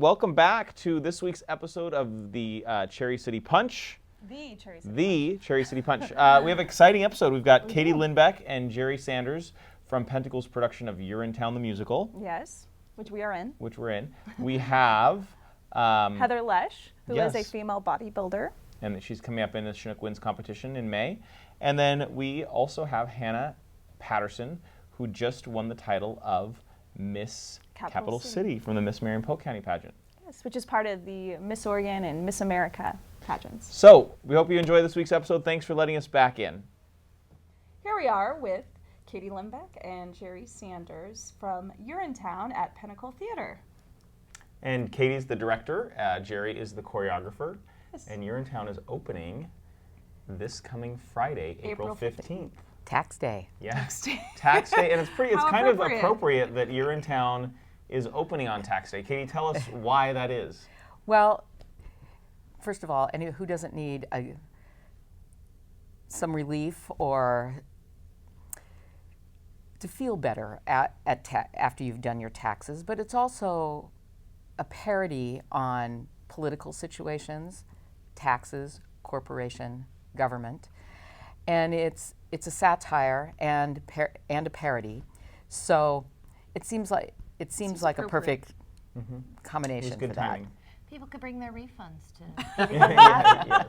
welcome back to this week's episode of the Cherry City Punch. The Cherry City Punch. We have an exciting episode. We've got Katie Lindbeck and Geri Sanders from Pentacle's production of Urinetown the musical. Yes, which we are in. Which we're in. We have Heather Lesh, who is a yes. female bodybuilder. And she's coming up in the Chinook Wins competition in May. And then we also have Hannah Patterson, who just won the title of Miss Capital City from the Miss Marion Polk County pageant. Yes, which is part of the Miss Oregon and Miss America pageants. So, we hope you enjoy this week's episode. Thanks for letting us back in. Here we are with Katie Lindbeck and Geri Sanders from Urinetown at Pinnacle Theater. And Katie's the director, Geri is the choreographer, Yes. and Urinetown is opening this coming Friday, April 15th. Tax day. Yeah. Tax day. Tax day, and it's How kind of appropriate. appropriate that Urinetown is opening on tax day. Katie, tell us why that is. Well, first of all, who doesn't need some relief or to feel better after you've done your taxes? But it's also a parody on political situations, taxes, corporation, government, and it's a satire and a parody. So it seems like a perfect combination It's good for that. timing. People could bring their refunds to. Yes.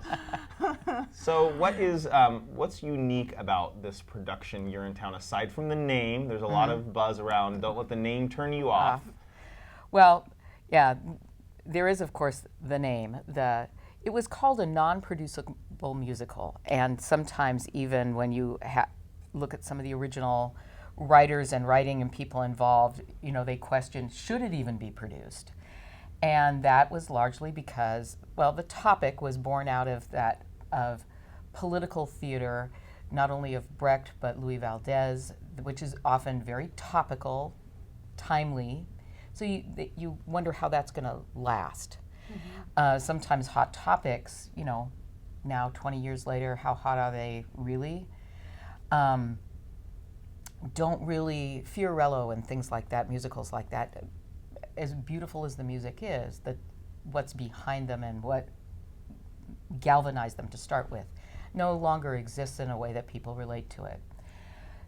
So what's unique about this production, Urinetown, aside from the name? There's a lot of buzz around. Don't let the name turn you off. Well, yeah, there is, of course, the name. It was called a non-producible musical, and sometimes even when you look at some of the original writers and writing and people involved, they questioned, should it even be produced? And that was largely because, well, the topic was born out of political theater, not only of Brecht, but Louis Valdez, which is often very topical, timely. So you wonder how that's going to last. Sometimes hot topics, now 20 years later, how hot are they really? Don't really, Fiorello and things like that, musicals like that, as beautiful as the music is, what's behind them and what galvanized them to start with no longer exists in a way that people relate to it.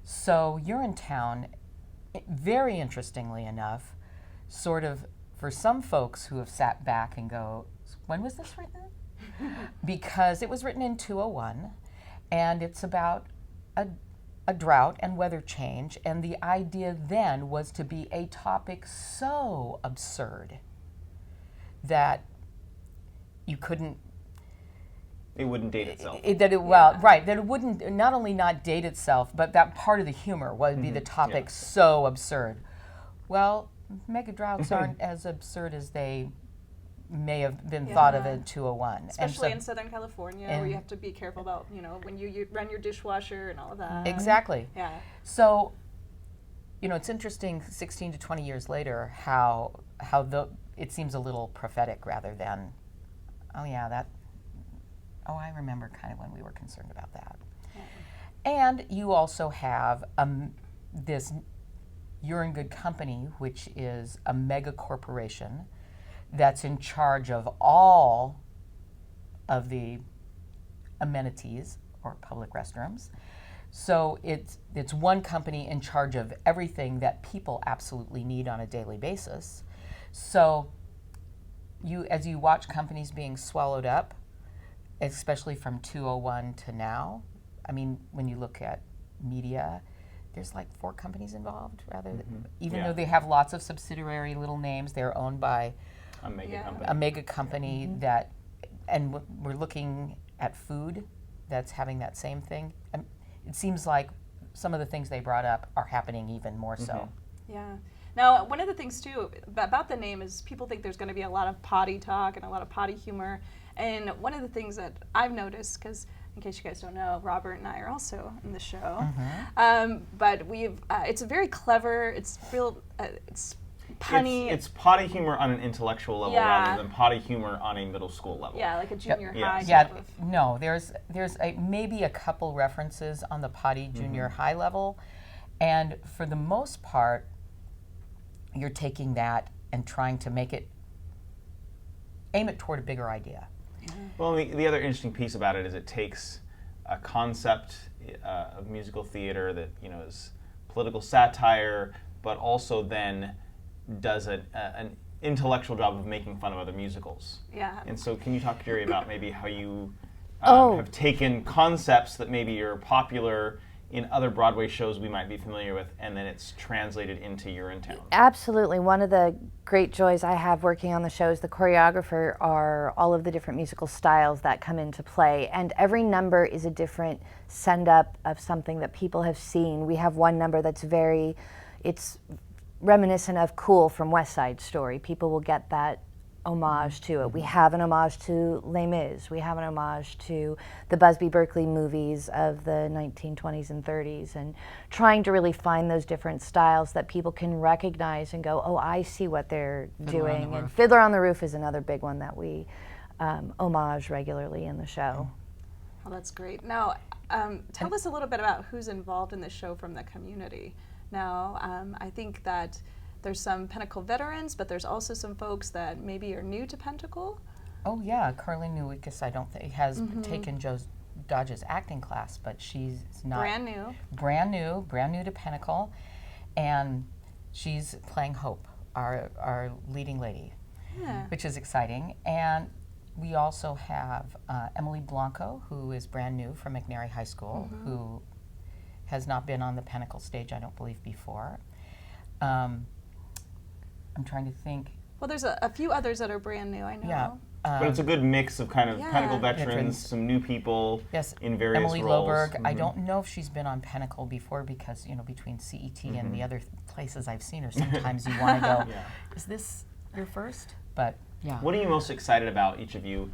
So Urinetown, very interestingly enough, sort of, for some folks who have sat back and go, when was this written? Because it was written in 201, and it's about a drought and weather change, and the idea then was to be a topic so absurd that you couldn't. It wouldn't date itself. That it wouldn't not only not date itself, but that part of the humor would be the topic so absurd. Well, mega droughts aren't as absurd as they may have been thought of in 201. Especially in Southern California, where you have to be careful about, when you run your dishwasher and all of that. Exactly. Yeah. So, it's interesting 16 to 20 years later how it seems a little prophetic rather than, I remember kind of when we were concerned about that. Yeah. And you also have this Urine Good Company, which is a mega corporation that's in charge of all of the amenities or public restrooms. So it's one company in charge of everything that people absolutely need on a daily basis. So as you watch companies being swallowed up, especially from 201 to now, when you look at media, there's like 4 companies involved even though they have lots of subsidiary little names, they're owned by a mega company that, and we're looking at food that's having that same thing. It seems like some of the things they brought up are happening even more so. Yeah. Now, one of the things too about the name is people think there's going to be a lot of potty talk and a lot of potty humor. And one of the things that I've noticed, because in case you guys don't know, Robert and I are also in the show. But it's very clever. It's real. It's punny. It's potty humor on an intellectual level rather than potty humor on a middle school level. Yeah, like a junior high. No, there's maybe a couple references on the potty junior high level, and for the most part, you're taking that and trying to make it aim it toward a bigger idea. Well, the other interesting piece about it is it takes a concept of musical theater that is political satire, but also then does an intellectual job of making fun of other musicals. Yeah. And so, can you talk, Geri, about maybe how you Oh. have taken concepts that maybe are popular in other Broadway shows we might be familiar with, and then it's translated into Urinetown? Absolutely. One of the great joys I have working on the show as the choreographer are all of the different musical styles that come into play. And every number is a different send-up of something that people have seen. We have one number that's it's reminiscent of Cool from West Side Story. People will get that homage to it. We have an homage to Les Mis. We have an homage to the Busby Berkeley movies of the 1920s and 30s, and trying to really find those different styles that people can recognize and go, oh, I see what they're doing. And Fiddler on the Roof is another big one that we homage regularly in the show. Oh, that's great. Now, tell us a little bit about who's involved in the show from the community. Now, I think that there's some Pinnacle veterans, but there's also some folks that maybe are new to Pinnacle. Oh yeah, Carly Newickus, I don't think, has taken Joe Dodge's acting class, but she's not Brand new. brand new to Pinnacle, and she's playing Hope, our leading lady, Yeah. which is exciting. And we also have Emily Blanco, who is brand new from McNary High School, who has not been on the Pinnacle stage, I don't believe, before. I'm trying to think. Well, there's a few others that are brand new, I know. Yeah. But it's a good mix of kind of Yeah. Pinnacle veterans, Veterans. some new people Yes, in various Emily roles. Loberg. I don't know if she's been on Pinnacle before because, between CET and the other places I've seen her, sometimes you want to go, Yeah. is this your first? But yeah. What are you most excited about, each of you,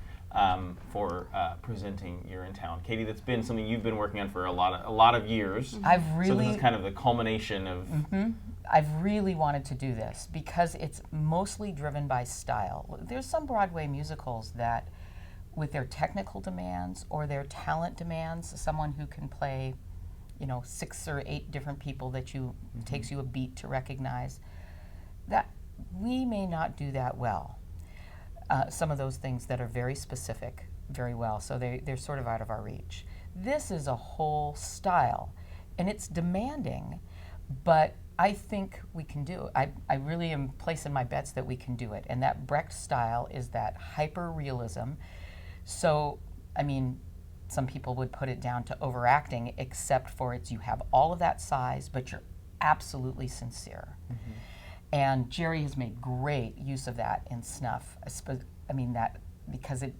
for presenting Urinetown? Katie, that's been something you've been working on for a lot of years. I've So this really is kind of the culmination of. I've really wanted to do this because it's mostly driven by style. There's some Broadway musicals that, with their technical demands or their talent demands, someone who can play, 6 or 8 different people that takes you a beat to recognize, that we may not do that well. Some of those things that are very specific very well, so they're sort of out of our reach. This is a whole style, and it's demanding, but I think we can do it. I really am placing my bets that we can do it. And that Brecht style is that hyper-realism. So, some people would put it down to overacting, except for you have all of that size, but you're absolutely sincere. And Geri has made great use of that in Snuff. That because it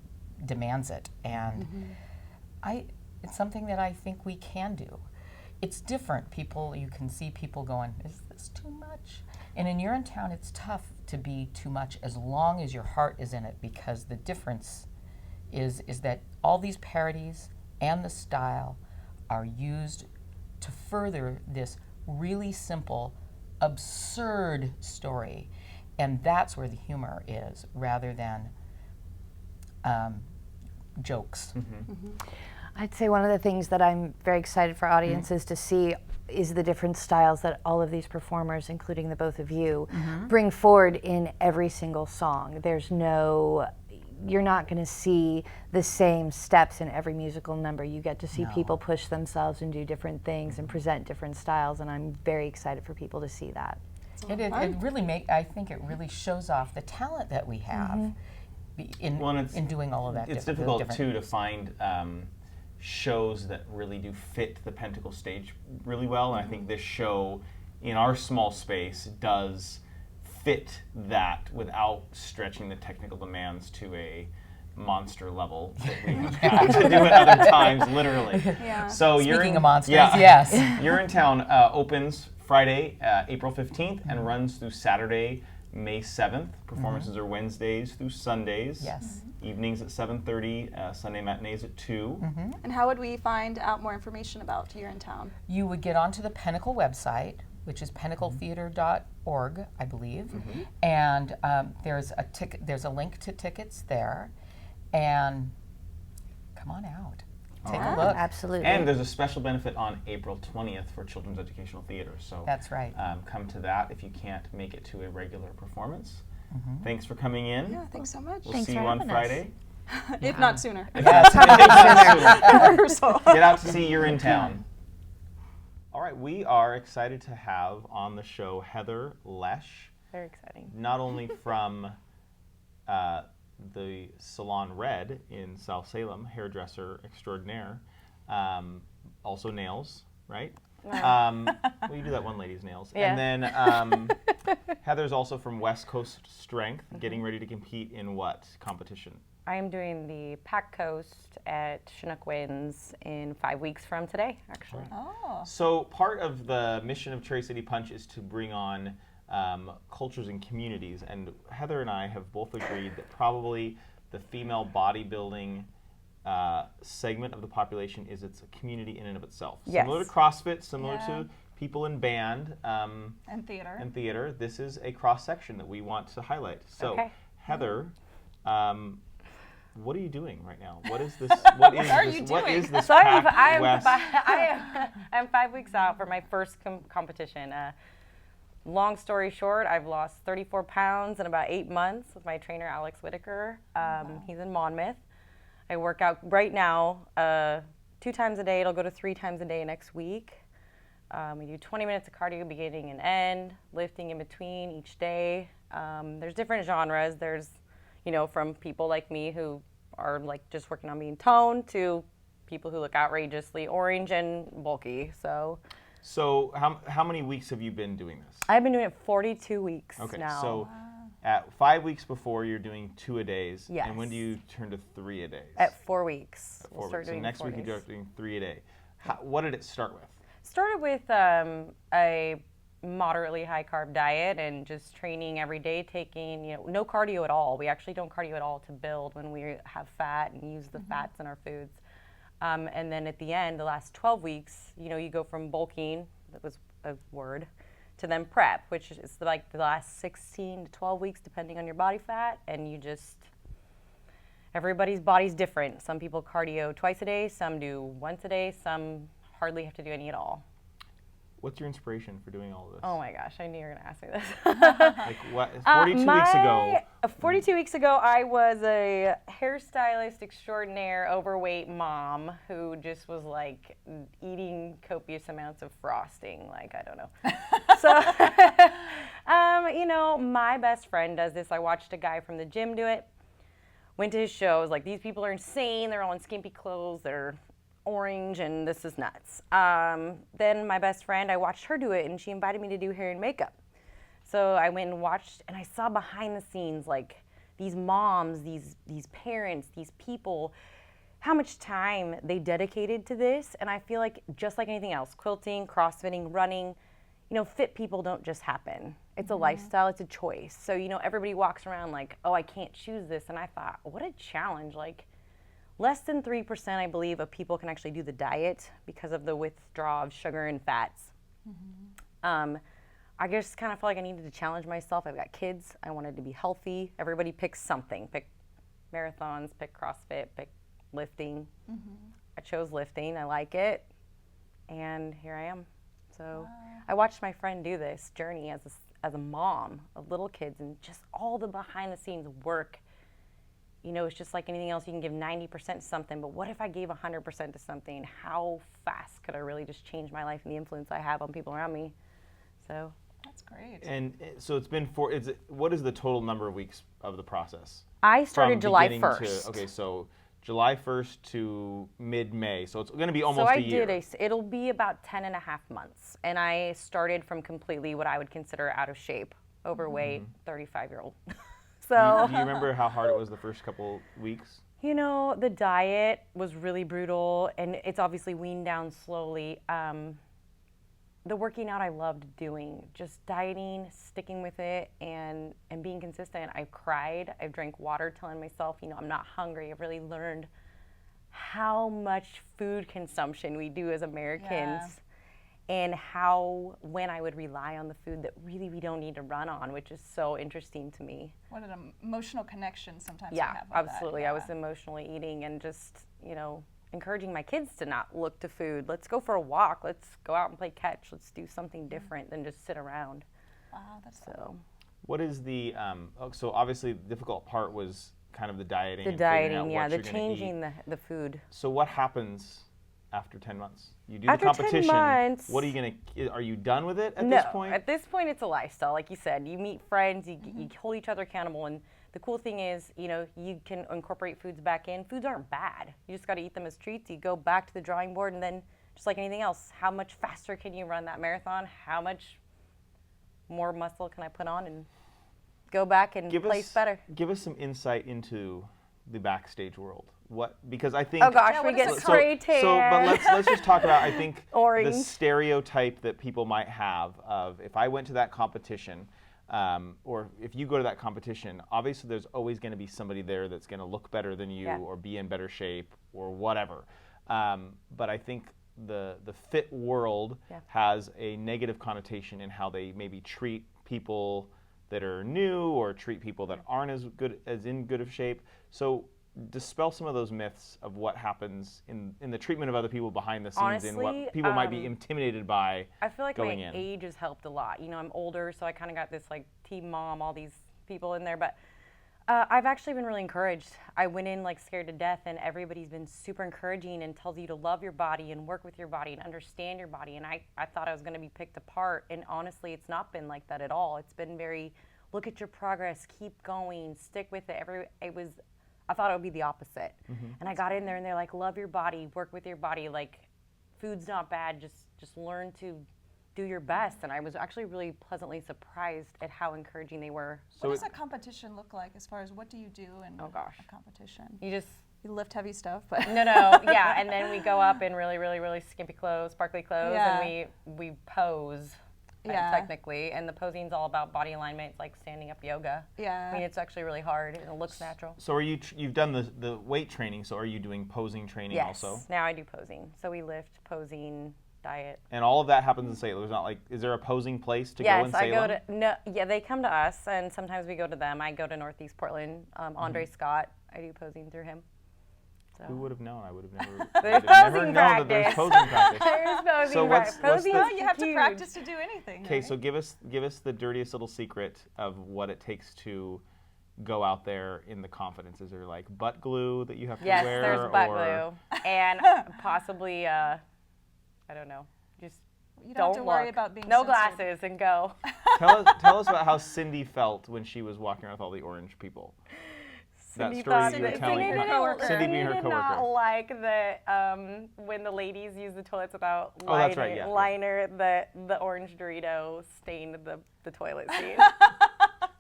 demands it. And it's something that I think we can do. It's different. You can see people going, is this too much? And in Urinetown, it's tough to be too much as long as your heart is in it, because the difference is that all these parodies and the style are used to further this really simple, absurd story. And that's where the humor is, rather than jokes. I'd say one of the things that I'm very excited for audiences to see is the different styles that all of these performers, including the both of you, bring forward in every single song. You're not going to see the same steps in every musical number. You get to see people push themselves and do different things and present different styles, and I'm very excited for people to see that. I think it really shows off the talent that we have in doing all of that. It's difficult too to find shows that really do fit the Pinnacle stage really well, and I think this show, in our small space, does fit that without stretching the technical demands to a monster level that we have had to do at other times, literally. Yeah. So Speaking of monsters, yes. Urinetown opens Friday, April 15th, and runs through Saturday, May 7th. Performances are Wednesdays through Sundays. Yes. Evenings at 7:30, Sunday matinees at 2. And how would we find out more information about Urinetown? You would get onto the Pinnacle website, which is pinnacletheater.org, I believe, and there's a link to tickets there, and come on out. Take a look. Absolutely. And there's a special benefit on April 20th for Children's Educational Theater. So That's right. come to that if you can't make it to a regular performance. Thanks for coming in. Yeah, thanks so much. We'll Thanks see for you on having us. Friday. If not sooner. Yes. Rehearsal. Get out to see Urinetown. All right, we are excited to have on the show Heather Lesh, Very exciting. not only from the Salon Red in South Salem, hairdresser extraordinaire, also nails, right? Well, you do that one lady's nails. Yeah. And then Heather's also from West Coast Strength, getting ready to compete in what competition? I am doing the Pac Coast at Chinook Winds in 5 weeks from today, actually. Oh. So part of the mission of Cherry City Punch is to bring on cultures and communities, and Heather and I have both agreed that probably the female bodybuilding segment of the population is it's a community in and of itself. Yes. Similar to CrossFit, similar Yeah. to people in band And theater. and theater, this is a cross-section that we want to highlight. So Okay. Heather, what are you doing right now? What is this? What is are this? you What doing? is this So I'm Pac West? I'm 5 weeks out for my first competition. Long story short, I've lost 34 pounds in about 8 months with my trainer, Alex Whitaker. He's in Monmouth. I work out right now 2 times a day. It'll go to 3 times a day next week. We do 20 minutes of cardio beginning and end, lifting in between each day. There's different genres. There's, from people like me who are like just working on being toned to people who look outrageously orange and bulky. So how many weeks have you been doing this? I've been doing it 42 weeks Okay, now. so at 5 weeks before, you're doing 2 a days. Yes. And when do you turn to 3 a days? At 4 weeks. At 4 We'll start weeks. So doing next 4 week days. you're doing 3 a day. What did it start with? Started with a moderately high carb diet and just training every day, taking no cardio at all. We actually don't cardio at all to build when we have fat and use the fats in our foods. And then at the end, the last 12 weeks, you go from bulking, that was a word, to then prep, which is like the last 16 to 12 weeks, depending on your body fat, and everybody's body's different. Some people cardio twice a day, some do once a day, some hardly have to do any at all. What's your inspiration for doing all of this? Oh my gosh, I knew you were gonna ask me this. Like what? 42 weeks ago. 42 weeks ago, I was a hairstylist extraordinaire, overweight mom who just was like eating copious amounts of frosting. Like, I don't know. So, my best friend does this. I watched a guy from the gym do it. Went to his show. I was like, these people are insane. They're all in skimpy clothes. They're orange, and this is nuts. Then my best friend, I watched her do it, and she invited me to do hair and makeup. So I went and watched, and I saw behind the scenes, like these moms, these parents, these people, how much time they dedicated to this. And I feel like just like anything else, quilting, crossfitting, running, fit people don't just happen. It's a lifestyle, it's a choice. So, everybody walks around like, oh, I can't choose this. And I thought, what a challenge. Like, less than 3%, I believe, of people can actually do the diet because of the withdrawal of sugar and fats. I just kind of felt like I needed to challenge myself. I've got kids. I wanted to be healthy. Everybody picks something. Pick marathons, pick CrossFit, pick lifting. I chose lifting. I like it. And here I am. So I watched my friend do this journey as a mom of little kids, and just all the behind the scenes work. It's just like anything else. You can give 90% to something, but what if I gave 100% to something? How fast could I really just change my life and the influence I have on people around me? So That's great. And so it's been what is the total number of weeks of the process? I started July beginning 1st. Okay, so July 1st to mid-May. So it's going to be almost So a year. It'll be about 10 and a half months. And I started from completely what I would consider out of shape, overweight, 35-year-old. So Do you remember how hard it was the first couple weeks? the diet was really brutal, and it's obviously weaned down slowly. The working out I loved doing, just dieting, sticking with it, and being consistent. I've cried. I've drank water telling myself, I'm not hungry. I've really learned how much food consumption we do as Americans, and how when I would rely on the food that really we don't need to run on, which is so interesting to me. What an emotional connection sometimes we Yeah, have with absolutely. that. I was emotionally eating and just, encouraging my kids to not look to food. Let's go for a walk. Let's go out and play catch. Let's do something different than just sit around. Wow, that's So What is the, so obviously the difficult part was kind of the dieting. The and figuring out dieting, yeah, what the you're gonna eat. changing the food. So what happens after 10 months? You do After the 10 competition. months- What are you are you done with it at No, this point? at this point it's a lifestyle. Like you said, you meet friends, you hold each other accountable, and the cool thing is, you can incorporate foods back in. Foods aren't bad. You just got to eat them as treats. You go back to the drawing board, and then just like anything else, how much faster can you run that marathon? How much more muscle can I put on and go back and place better? Give us some insight into the backstage world. Because I think. Oh gosh, we what get is it spray tan. But let's just talk about, I think, Orange. the stereotype that people might have of, if I went to that competition, or if you go to that competition, obviously there's always going to be somebody there that's going to look better than you, or be in better shape or whatever. But I think the fit world has a negative connotation in how they maybe treat people that are new or treat people that aren't as in good of shape. So dispel some of those myths of what happens in the treatment of other people behind the scenes. Honestly, and what people might be intimidated by. I feel like going my in. age has helped a lot. I'm older, so I kind of got this like team mom, all these people in there. But I've actually been really encouraged. I went in like scared to death, and everybody's been super encouraging and tells you to love your body and work with your body and understand your body. And I thought I was going to be picked apart, and honestly, it's not been like that at all. It's been very, look at your progress, keep going, stick with it. I thought it would be the opposite. And I got in there and they're like, love your body, work with your body. Like, food's not bad, just learn to do your best. And I was actually really pleasantly surprised at how encouraging they were. What does a competition look like as far as what do you do in a competition? You lift heavy stuff, but no, yeah. And then we go up in really, really, really skimpy clothes, sparkly clothes, and we pose. Technically, and the posing's all about body alignment. It's like standing up yoga. I mean, it's actually really hard, and it looks natural. So you've done the weight training, so are you doing posing training also? Yes, now I do posing. So we lift, posing, diet. And all of that happens in Salem. There's not is there a posing place to go in Salem? They come to us, and sometimes we go to them. I go to Northeast Portland. Andre Scott, I do posing through him. So. Who would have known? I would have never, there's never known practice. that there's posing practice. There's posing So practice. what's you have to practice to do anything. Okay, so give us the dirtiest little secret of what it takes to go out there in the confidence. Is there like butt glue that you have to wear? Yes, there's butt glue, and possibly I don't know, just you don't have to worry look. about being no censored. glasses and go. Tell us about how Cindy felt when she was walking around with all the orange people. Cindy that story thought you were that telling. Cindy being her did coworker. not like that when the ladies use the toilets without Oh, that's right, yeah. liner, the orange Dorito stained the toilet seat.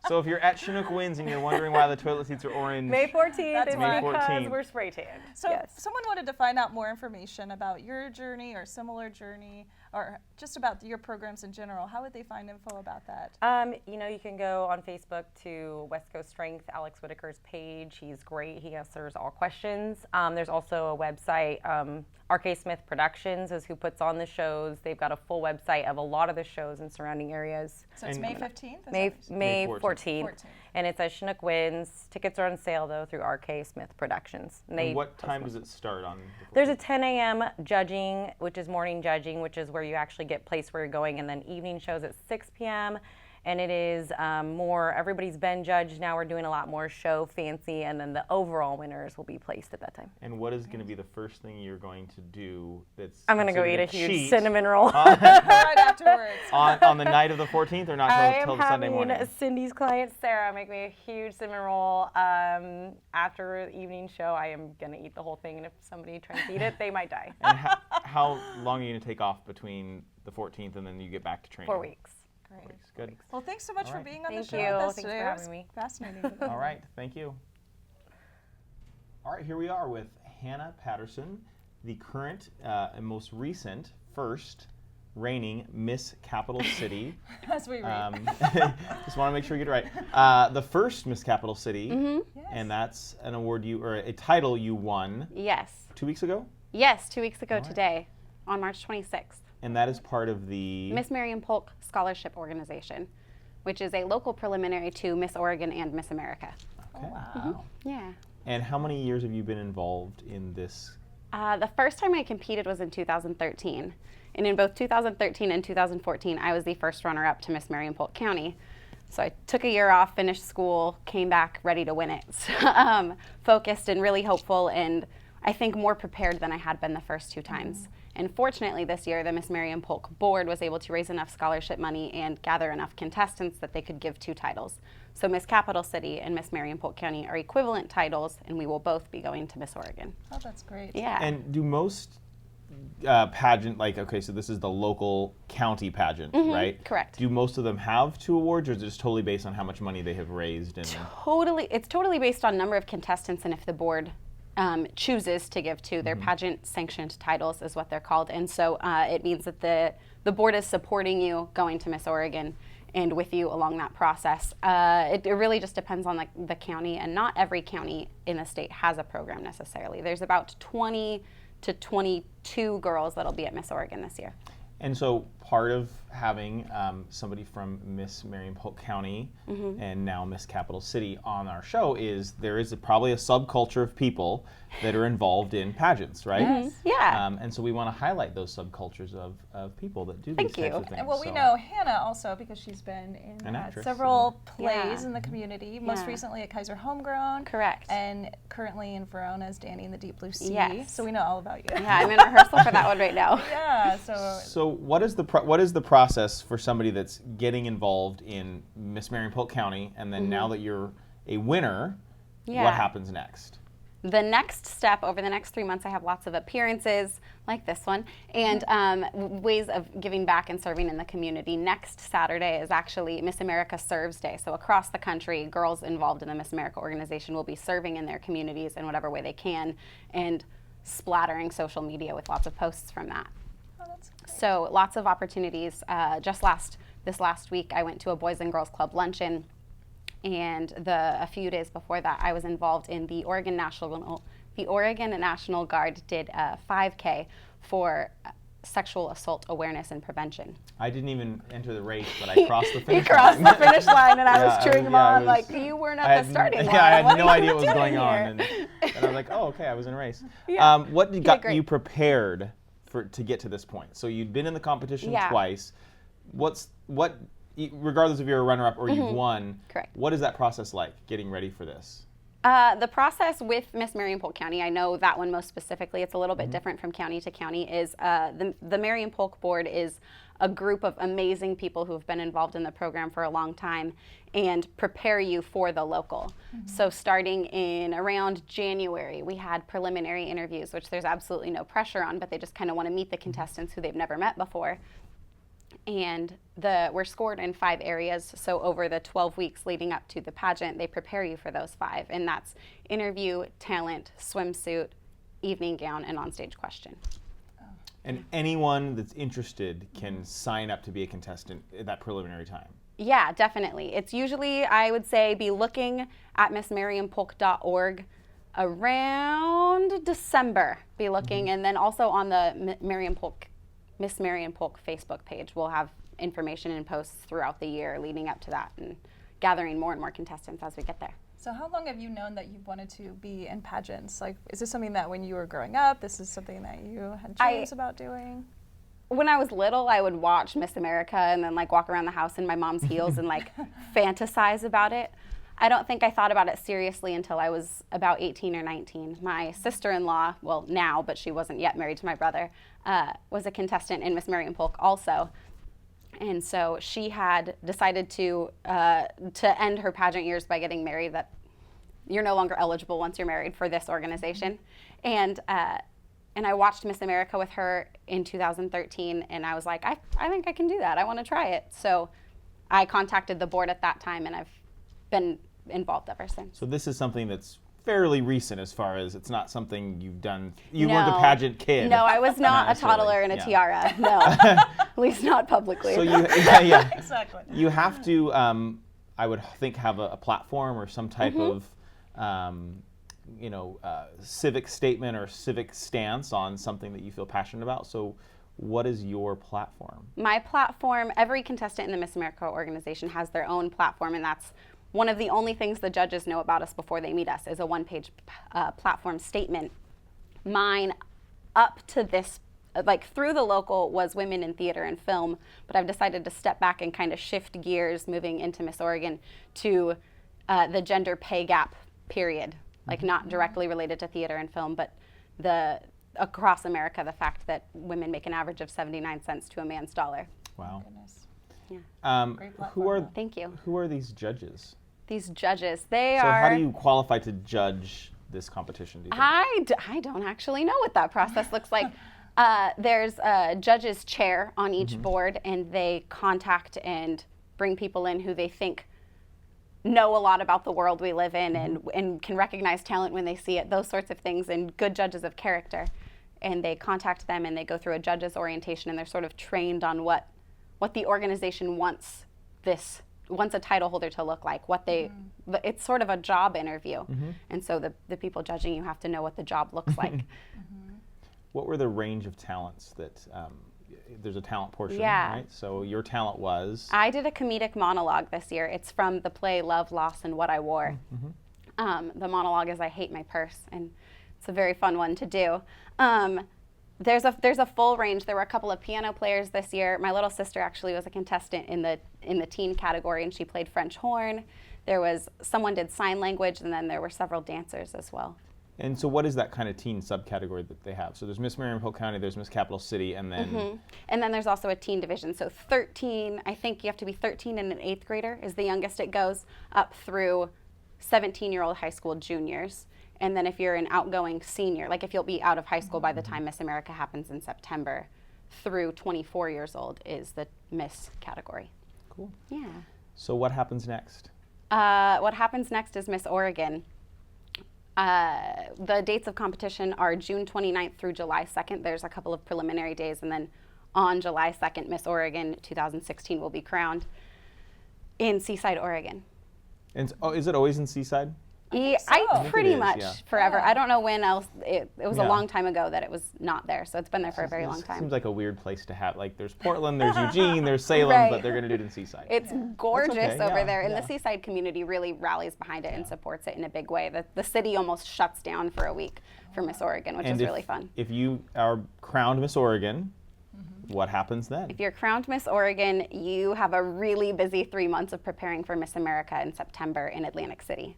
So if you're at Chinook Winds and you're wondering why the toilet seats are orange, May 14th is May because 14th. we're spray tanned. So yes. if someone wanted to find out more information about your journey or similar journey, or just about your programs in general, how would they find info about that? You can go on Facebook to West Coast Strength, Alex Whitaker's page. He's great. He answers all questions. There's also a website, RK Smith Productions is who puts on the shows. They've got a full website of a lot of the shows in surrounding areas. So it's May 15th? May 14th. 14th. And it's at Chinook Winds. Tickets are on sale, though, through RK Smith Productions. And what time does it start on? There's a 10 a.m. judging, which is morning judging, which is where you actually get placed where you're going, and then evening shows at 6 p.m. And it is more, everybody's been judged. Now we're doing a lot more show fancy, and then the overall winners will be placed at that time. And what is going to be the first thing you're going to do that's I'm going to go eat a huge cheat cinnamon roll. Right afterwards. on the night of the 14th, or not till the Sunday morning? I am having Cindy's client, Sarah, make me a huge cinnamon roll. After the evening show, I am going to eat the whole thing, and if somebody tries to eat it, they might die. And how long are you going to take off between the 14th and then you get back to training? 4 weeks. Great. Good. Well, thanks so much for being on the Thank show you. with us Thanks today. for It having was me. fascinating. All right, thank you. All right, here we are with Hannah Patterson, the current and most recent first reigning Miss Capital City. As we read. Just want to make sure you get it right. The first Miss Capital City, Yes. and that's an award or a title you won Yes. 2 weeks ago, Yes, 2 weeks ago today, on March 26th. and that is part of the Miss Marion Polk Scholarship Organization, which is a local preliminary to Miss Oregon and Miss America. Okay. Wow. Yeah. And how many years have you been involved in this? The first time I competed was in 2013. And in both 2013 and 2014, I was the first runner-up to Miss Marion Polk County. So I took a year off, finished school, came back ready to win it. Focused and really hopeful, and I think more prepared than I had been the first 2 times. And fortunately this year, the Miss Marion Polk board was able to raise enough scholarship money and gather enough contestants that they could give 2 titles. So Miss Capital City and Miss Marion Polk County are equivalent titles, and we will both be going to Miss Oregon. Oh, that's great. Yeah. And do most pageant, like, okay, so this is the local county pageant, right? Correct. Do most of them have 2 awards, or is it just totally based on how much money they have raised? And It's totally based on number of contestants and if the board chooses to give 2. Their pageant sanctioned titles is what they're called, and so it means that the board is supporting you going to Miss Oregon and with you along that process. It really just depends on the county, and not every county in the state has a program necessarily. There's about 20 to 22 girls that'll be at Miss Oregon this year. And so part of having somebody from Miss Marion Polk County and now Miss Capital City on our show is there is probably a subculture of people that are involved in pageants, right? Yes. Yeah. And so we want to highlight those subcultures of people that do Thank these types you. of things. And well, we So- know Hannah also because she's been An in actress, several plays Yeah. in the community, most Yeah. recently at Kaiser Homegrown. Correct. And currently in Verona as Danny in the Deep Blue Sea. Yes. So we know all about you. Yeah, I'm in rehearsal for that one right now. Yeah, so So what is the process for somebody that's getting involved in Miss Marion Polk County, and then now that you're a winner, Yeah. what happens next? The next step over the next 3 months, I have lots of appearances like this one and ways of giving back and serving in the community. Next Saturday is actually Miss America Serves Day. So across the country, girls involved in the Miss America organization will be serving in their communities in whatever way they can and splattering social media with lots of posts from that. oh, that's great. So lots of opportunities. This last week, I went to a Boys and Girls Club luncheon, and a few days before that, I was involved in the Oregon National Guard did a 5K for sexual assault awareness and prevention. I didn't even enter the race, but I crossed the finish He crossed line. the finish line, and I Yeah, was cheering him I on was- like, you weren't I at had the starting line. Yeah, I had What no are idea you what was going doing on, here? and I was like, "Oh, okay, I was in a race." Yeah. What did got great. you prepared to get to this point? So you'd been in the competition Yeah. twice. Regardless if you're a runner-up or you've won, Correct. what is that process like, getting ready for this? The process with Miss Marion Polk County, I know that one most specifically, it's a little bit different from county to county, is the Marion Polk Board is a group of amazing people who have been involved in the program for a long time and prepare you for the local. So starting in around January, we had preliminary interviews, which there's absolutely no pressure on, but they just kind of want to meet the contestants who they've never met before. And we're scored in 5 areas. So over the 12 weeks leading up to the pageant, they prepare you for those 5. And that's interview, talent, swimsuit, evening gown, and onstage question. And anyone that's interested can sign up to be a contestant at that preliminary time. Yeah, definitely. It's usually, I would say, be looking at missmarionpolk.org around December. Be looking, and then also on the Miss Marion Polk Facebook page, we'll have information and posts throughout the year leading up to that, and gathering more and more contestants as we get there. So how long have you known that you wanted to be in pageants? Like, is this something that when you were growing up, this is something that you had dreams about doing? When I was little, I would watch Miss America and then like walk around the house in my mom's heels and like fantasize about it. I don't think I thought about it seriously until I was about 18 or 19. My sister-in-law, well now, but she wasn't yet married to my brother, was a contestant in Miss Marion Polk also. And so she had decided to end her pageant years by getting married, that you're no longer eligible once you're married for this organization. And I watched Miss America with her in 2013, and I was like, I think I can do that. I want to try it. So I contacted the board at that time, and I've been involved ever since. So this is something that's fairly recent, as far as it's not something you've done. You weren't a pageant kid. No, I was not a necessarily. toddler in a Yeah. tiara. No, at least not publicly. So yeah. Exactly. You have to, I would think, have a platform or some type of, civic statement or civic stance on something that you feel passionate about. So what is your platform? My platform, every contestant in the Miss America organization has their own platform, and that's one of the only things the judges know about us before they meet us, is a one-page platform statement. Mine, up to this like through the local was women in theater and film, but I've decided to step back and kind of shift gears moving into Miss Oregon to the gender pay gap period, like not directly related to theater and film, but across America, the fact that women make an average of 79 cents to a man's dollar. Wow. Goodness. Yeah. Thank you. Who are these judges? These judges, they So are. how do you qualify to judge this competition? Do you think? I don't actually know what that process looks like. There's a judge's chair on each board, and they contact and bring people in who they think know a lot about the world we live in and can recognize talent when they see it, those sorts of things, and good judges of character. And they contact them and they go through a judge's orientation, and they're sort of trained on what the organization wants a title holder to look like, it's sort of a job interview. And so the people judging you have to know what the job looks like. What were the range of talents that, there's a talent portion, Yeah. right? So your talent was? I did a comedic monologue this year. It's from the play Love, Loss, and What I Wore. The monologue is I Hate My Purse, and it's a very fun one to do. There's a full range. There were a couple of piano players this year. My little sister actually was a contestant in the teen category, and she played French horn. Someone did sign language, and then there were several dancers as well. And so what is that kind of teen subcategory that they have? So there's Miss Marion-Polk County, there's Miss Capital City, and then... And then there's also a teen division. So 13, I think you have to be 13 and an 8th grader is the youngest it goes, up through 17-year-old high school juniors. And then if you're an outgoing senior, like if you'll be out of high school by the time Miss America happens in September, through 24 years old is the Miss category. Cool. Yeah. So what happens next? What happens next is Miss Oregon. The dates of competition are June 29th through July 2nd. There's a couple of preliminary days, and then on July 2nd, Miss Oregon 2016 will be crowned in Seaside, Oregon. And is it always in Seaside? I pretty it is, much yeah. forever. I don't know when else. It was Yeah. a long time ago that it was not there, so it's been there for a very long time. Seems like a weird place to have. Like there's Portland, there's Eugene, there's Salem, Right. but they're going to do it in Seaside. It's gorgeous okay, over yeah, there, and yeah. the Seaside community really rallies behind it and supports it in a big way. The city almost shuts down for a week for Miss Oregon, which is really fun. If you are crowned Miss Oregon, what happens then? If you're crowned Miss Oregon, you have a really busy 3 months of preparing for Miss America in September in Atlantic City.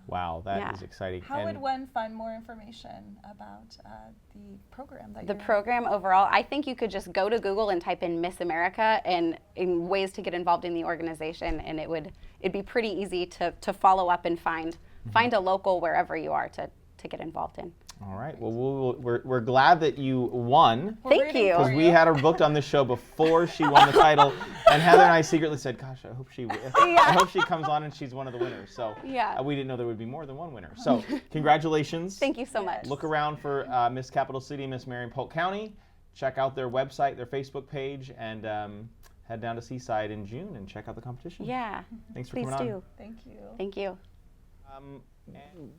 Wow, that is Yeah. exciting. How And would one find more information about the program that The you're program overall, I think you could just go to Google and type in Miss America and in ways to get involved in the organization, and it'd be pretty easy to follow up and find a local wherever you are to get involved in. All right. Well, we're glad that you won. Thank you. Because we had her booked on this show before she won the title, and Heather and I secretly said, "Gosh, I hope she comes on and she's one of the winners." So Yeah. we didn't know there would be more than one winner. So congratulations. Thank you so much. Look around for Miss Capital City, Miss Marion-Polk County. Check out their website, their Facebook page, and head down to Seaside in June and check out the competition. Yeah. Thanks for Please coming do. on. Thank you. Thank you.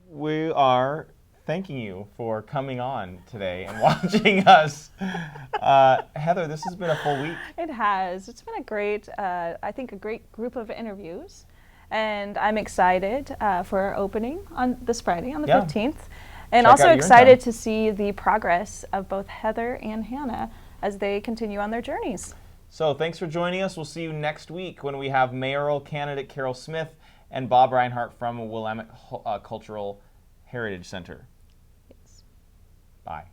We are thanking you for coming on today and watching us. Heather, this has been a full week. It has. It's been a great, I think, a great group of interviews. And I'm excited for our opening on this Friday, on the 15th. And Check also out excited Urinetown. to see the progress of both Heather and Hannah as they continue on their journeys. So thanks for joining us. We'll see you next week when we have mayoral candidate Carol Smith and Bob Reinhardt from Willamette Cultural Heritage Center. Yes. Bye.